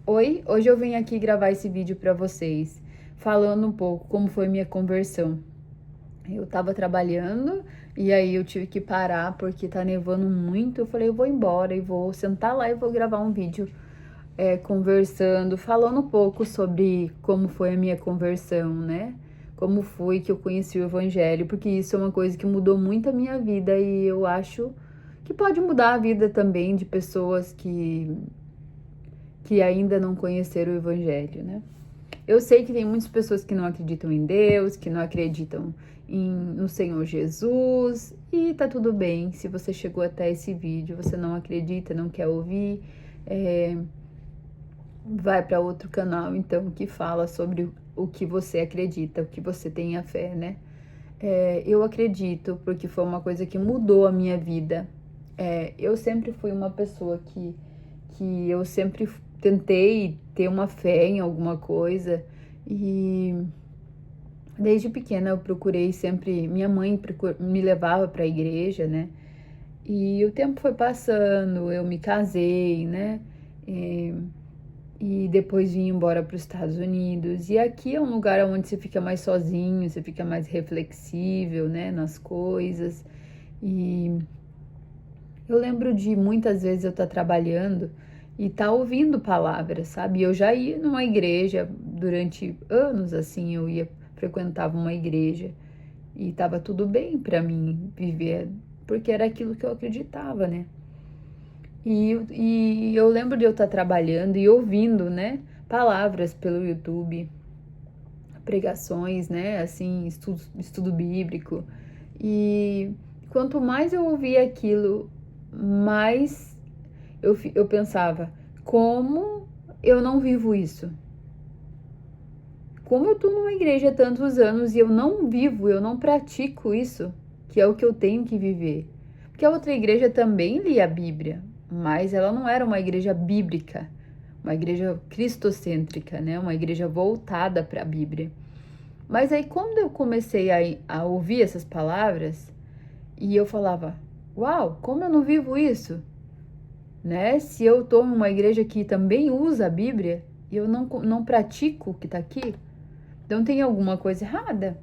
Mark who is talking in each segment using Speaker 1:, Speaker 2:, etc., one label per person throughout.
Speaker 1: Oi, hoje eu vim aqui gravar esse vídeo para vocês, falando um pouco como foi minha conversão. Eu tava trabalhando e aí eu tive que parar porque tá nevando muito. Eu falei, eu vou embora e vou sentar lá e vou gravar um vídeo conversando, falando um pouco sobre como foi a minha conversão, né? Como foi que eu conheci o Evangelho, porque isso é uma coisa que mudou muito a minha vida e eu acho que pode mudar a vida também de pessoas que ainda não conheceram o Evangelho, né? Eu sei que tem muitas pessoas que não acreditam em Deus, que não acreditam no Senhor Jesus, e tá tudo bem. Se você chegou até esse vídeo, você não acredita, não quer ouvir, vai para outro canal, então, que fala sobre o que você acredita, o que você tem a fé, né? Eu acredito, porque foi uma coisa que mudou a minha vida. Eu sempre fui uma pessoa que eu sempre tentei ter uma fé em alguma coisa e desde pequena eu procurei sempre, minha mãe me levava para a igreja, né? E o tempo foi passando, eu me casei, né? E depois vim embora para os Estados Unidos. E aqui é um lugar onde você fica mais sozinho, você fica mais reflexível, né, nas coisas. E eu lembro de muitas vezes eu estar trabalhando e estar ouvindo palavras, sabe? Eu já ia numa igreja durante anos, assim, eu ia frequentava uma igreja e estava tudo bem para mim viver, porque era aquilo que eu acreditava, né? E eu lembro de eu estar trabalhando e ouvindo, né, palavras pelo YouTube, pregações, né, assim, estudo bíblico. E quanto mais eu ouvia aquilo, mais eu pensava, como eu não vivo isso? Como eu tô numa igreja há tantos anos e eu não vivo, eu não pratico isso, que é o que eu tenho que viver? Porque a outra igreja também lia a Bíblia, mas ela não era uma igreja bíblica, uma igreja cristocêntrica, né? Uma igreja voltada para a Bíblia. Mas aí quando eu comecei a ouvir essas palavras, e eu falava, uau, como eu não vivo isso? Né? Se eu estou em uma igreja que também usa a Bíblia, e eu não pratico o que está aqui, então tem alguma coisa errada.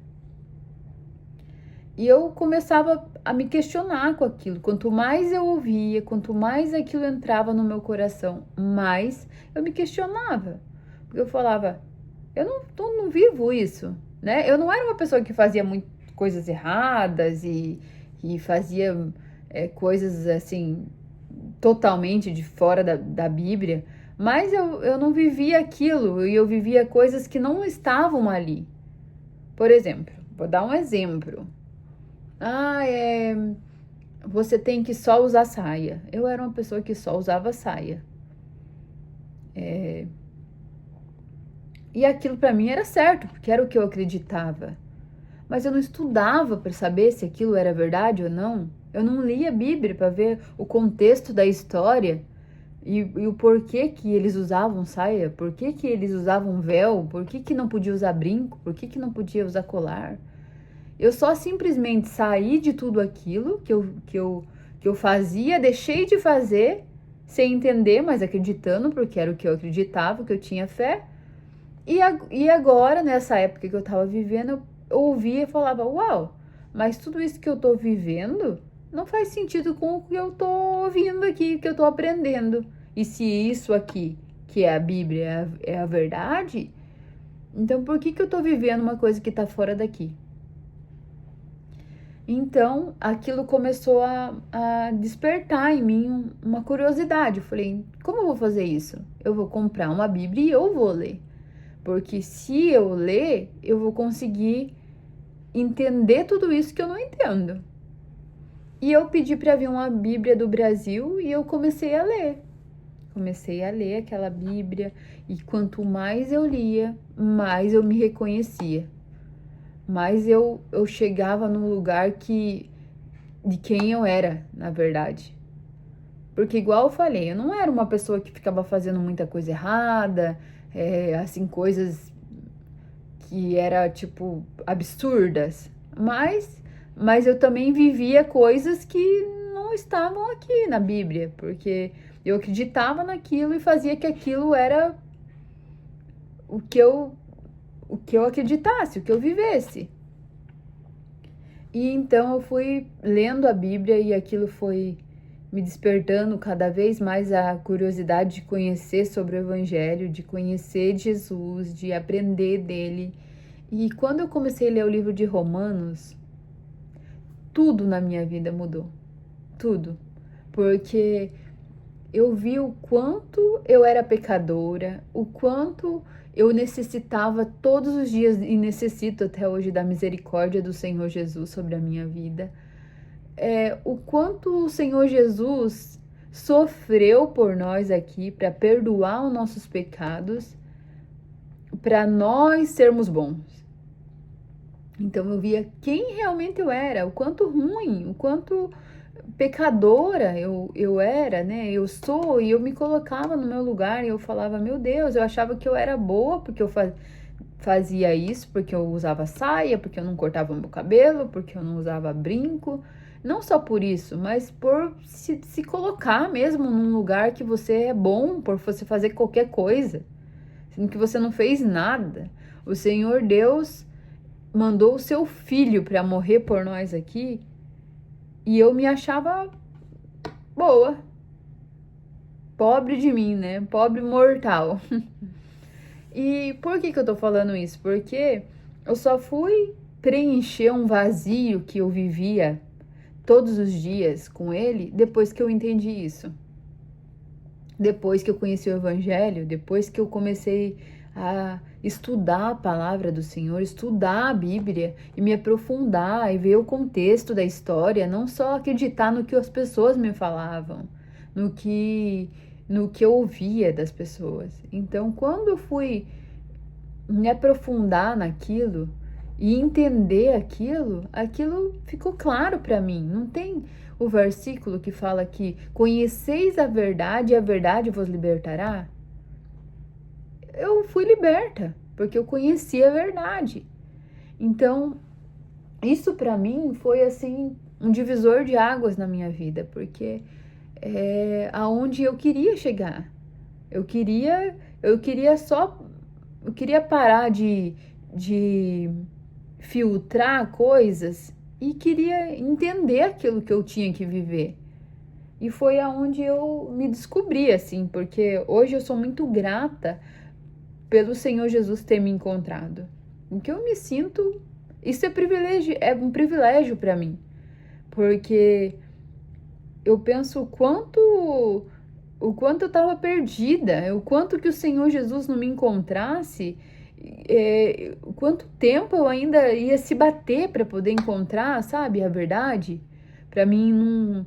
Speaker 1: E eu começava a me questionar com aquilo. Quanto mais eu ouvia, quanto mais aquilo entrava no meu coração, mais eu me questionava. Porque eu falava, eu não vivo isso, né? Eu não era uma pessoa que fazia muito coisas erradas e fazia coisas assim, totalmente de fora da Bíblia, mas eu não vivia aquilo e eu vivia coisas que não estavam ali. Por exemplo, vou dar um exemplo. Ah, você tem que só usar saia. Eu era uma pessoa que só usava saia. E aquilo para mim era certo, porque era o que eu acreditava. Mas eu não estudava para saber se aquilo era verdade ou não. Eu não lia a Bíblia para ver o contexto da história e o porquê que eles usavam saia, por que eles usavam véu, por que não podia usar brinco, por que não podia usar colar. Eu só simplesmente saí de tudo aquilo que eu fazia, deixei de fazer, sem entender, mas acreditando, porque era o que eu acreditava, que eu tinha fé. E agora, nessa época que eu tava vivendo, eu ouvia e falava, uau, mas tudo isso que eu tô vivendo não faz sentido com o que eu tô ouvindo aqui, que eu tô aprendendo. E se isso aqui, que é a Bíblia, é a verdade, então por que eu tô vivendo uma coisa que tá fora daqui? Então, aquilo começou a despertar em mim uma curiosidade. Eu falei, como eu vou fazer isso? Eu vou comprar uma Bíblia e eu vou ler. Porque se eu ler, eu vou conseguir entender tudo isso que eu não entendo. E eu pedi para vir uma Bíblia do Brasil e eu comecei a ler. Comecei a ler aquela Bíblia e quanto mais eu lia, mais eu me reconhecia. Mais eu chegava num lugar de quem eu era, na verdade. Porque igual eu falei, eu não era uma pessoa que ficava fazendo muita coisa errada, assim, coisas que era tipo absurdas, mas eu também vivia coisas que não estavam aqui na Bíblia, porque eu acreditava naquilo e fazia que aquilo era o que eu acreditasse, o que eu vivesse. E então eu fui lendo a Bíblia e aquilo foi me despertando cada vez mais a curiosidade de conhecer sobre o Evangelho, de conhecer Jesus, de aprender dele. E quando eu comecei a ler o livro de Romanos, tudo na minha vida mudou. Tudo. Porque eu vi o quanto eu era pecadora, o quanto eu necessitava todos os dias e necessito até hoje da misericórdia do Senhor Jesus sobre a minha vida. O quanto o Senhor Jesus sofreu por nós aqui para perdoar os nossos pecados, para nós sermos bons. Então eu via quem realmente eu era, o quanto ruim, o quanto pecadora eu era, né? Eu sou, e eu me colocava no meu lugar e eu falava, meu Deus, eu achava que eu era boa porque eu fazia isso, porque eu usava saia, porque eu não cortava meu cabelo, porque eu não usava brinco. Não só por isso, mas por se colocar mesmo num lugar que você é bom, por você fazer qualquer coisa, sendo que você não fez nada. O Senhor Deus mandou o seu filho para morrer por nós aqui e eu me achava boa. Pobre de mim, né? Pobre mortal. E por que eu tô falando isso? Porque eu só fui preencher um vazio que eu vivia todos os dias com ele depois que eu entendi isso. Depois que eu conheci o Evangelho, depois que eu comecei a estudar a palavra do Senhor, estudar a Bíblia e me aprofundar e ver o contexto da história, não só acreditar no que as pessoas me falavam, no que eu ouvia das pessoas. Então, quando eu fui me aprofundar naquilo e entender aquilo ficou claro para mim. Não tem o versículo que fala que conheceis a verdade e a verdade vos libertará? Eu fui liberta, porque eu conheci a verdade. Então, isso para mim foi assim um divisor de águas na minha vida, porque é aonde eu queria chegar. Eu queria parar de filtrar coisas e queria entender aquilo que eu tinha que viver. E foi aonde eu me descobri, assim, porque hoje eu sou muito grata pelo Senhor Jesus ter me encontrado. Em que eu me sinto, isso é um privilégio para mim, porque eu penso o quanto eu estava perdida, o quanto que o Senhor Jesus não me encontrasse, quanto tempo eu ainda ia se bater para poder encontrar, sabe, a verdade, para mim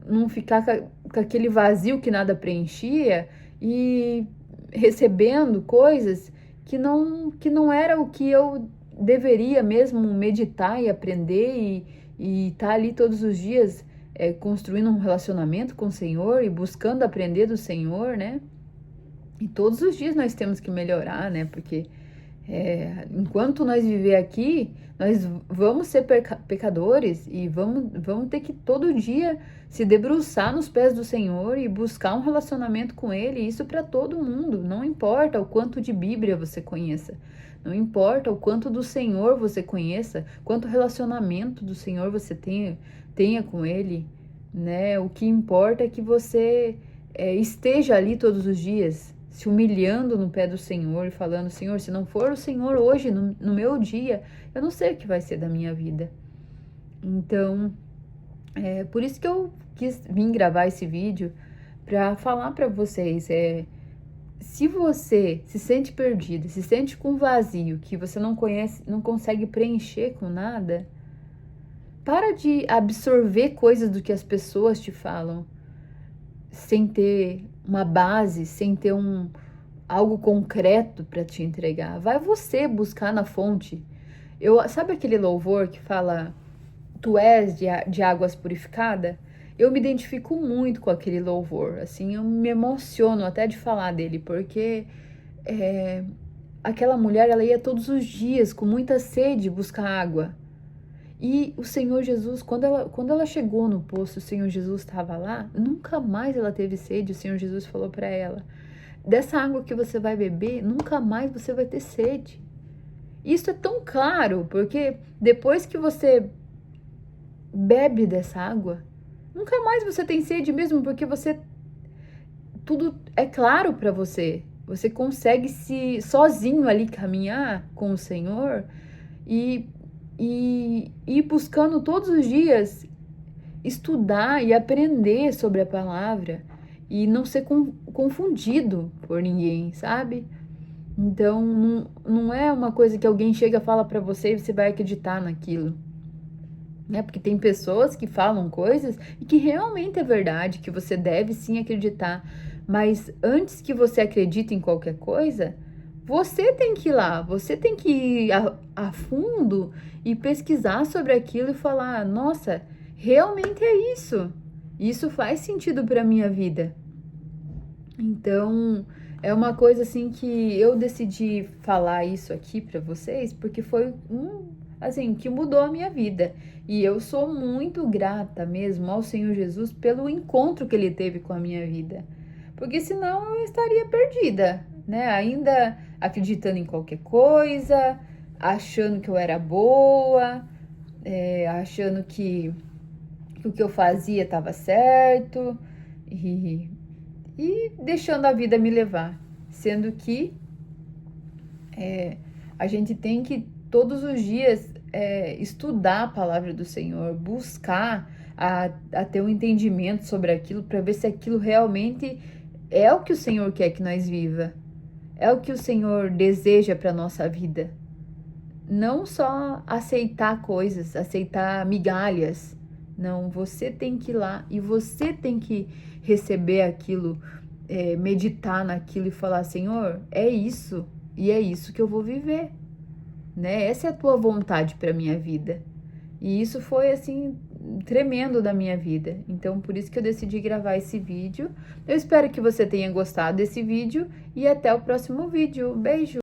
Speaker 1: não ficar com aquele vazio que nada preenchia e recebendo coisas que não era o que eu deveria mesmo meditar e aprender e estar ali todos os dias construindo um relacionamento com o Senhor e buscando aprender do Senhor, né? E todos os dias nós temos que melhorar, né? Porque enquanto nós viver aqui, nós vamos ser pecadores e vamos ter que todo dia se debruçar nos pés do Senhor e buscar um relacionamento com Ele. Isso para todo mundo. Não importa o quanto de Bíblia você conheça. Não importa o quanto do Senhor você conheça, quanto relacionamento do Senhor você tenha com Ele, né? O que importa é que você esteja ali todos os dias, se humilhando no pé do Senhor e falando, Senhor, se não for o Senhor hoje, no meu dia, eu não sei o que vai ser da minha vida. Então, por isso que eu quis vir gravar esse vídeo, para falar para vocês, se você se sente perdido, se sente com vazio, que você não conhece, não consegue preencher com nada, para de absorver coisas do que as pessoas te falam, sem ter uma base, sem ter algo concreto para te entregar. Vai você buscar na fonte. Sabe aquele louvor que fala, tu és de águas purificadas? Eu me identifico muito com aquele louvor, assim, eu me emociono até de falar dele, porque aquela mulher, ela ia todos os dias com muita sede buscar água. E o Senhor Jesus, quando ela chegou no poço, o Senhor Jesus estava lá, nunca mais ela teve sede. O Senhor Jesus falou para ela, dessa água que você vai beber, nunca mais você vai ter sede. Isso é tão claro, porque depois que você bebe dessa água, nunca mais você tem sede mesmo, porque você tudo é claro para você. Você consegue se sozinho ali caminhar com o Senhor e ir buscando todos os dias estudar e aprender sobre a palavra e não ser confundido por ninguém, sabe? Então, não é uma coisa que alguém chega e fala para você e você vai acreditar naquilo. Né? Porque tem pessoas que falam coisas e que realmente é verdade, que você deve sim acreditar. Mas antes que você acredite em qualquer coisa, você tem que ir lá, você tem que ir a fundo e pesquisar sobre aquilo e falar: nossa, realmente é isso. Isso faz sentido para minha vida. Então, é uma coisa assim que eu decidi falar isso aqui para vocês porque foi assim, que mudou a minha vida. E eu sou muito grata mesmo ao Senhor Jesus pelo encontro que ele teve com a minha vida. Porque senão eu estaria perdida, né? Ainda acreditando em qualquer coisa, achando que eu era boa, achando que o que eu fazia estava certo e deixando a vida me levar. Sendo que a gente tem que todos os dias estudar a palavra do Senhor, buscar a ter um entendimento sobre aquilo para ver se aquilo realmente é o que o Senhor quer que nós viva, é o que o Senhor deseja para nossa vida. Não só aceitar coisas, aceitar migalhas. Não, você tem que ir lá e você tem que receber aquilo, meditar naquilo e falar: Senhor, é isso e é isso que eu vou viver, né? Essa é a tua vontade para minha vida. E isso foi assim tremendo da minha vida. Então, por isso que eu decidi gravar esse vídeo. Eu espero que você tenha gostado desse vídeo e até o próximo vídeo. Beijo!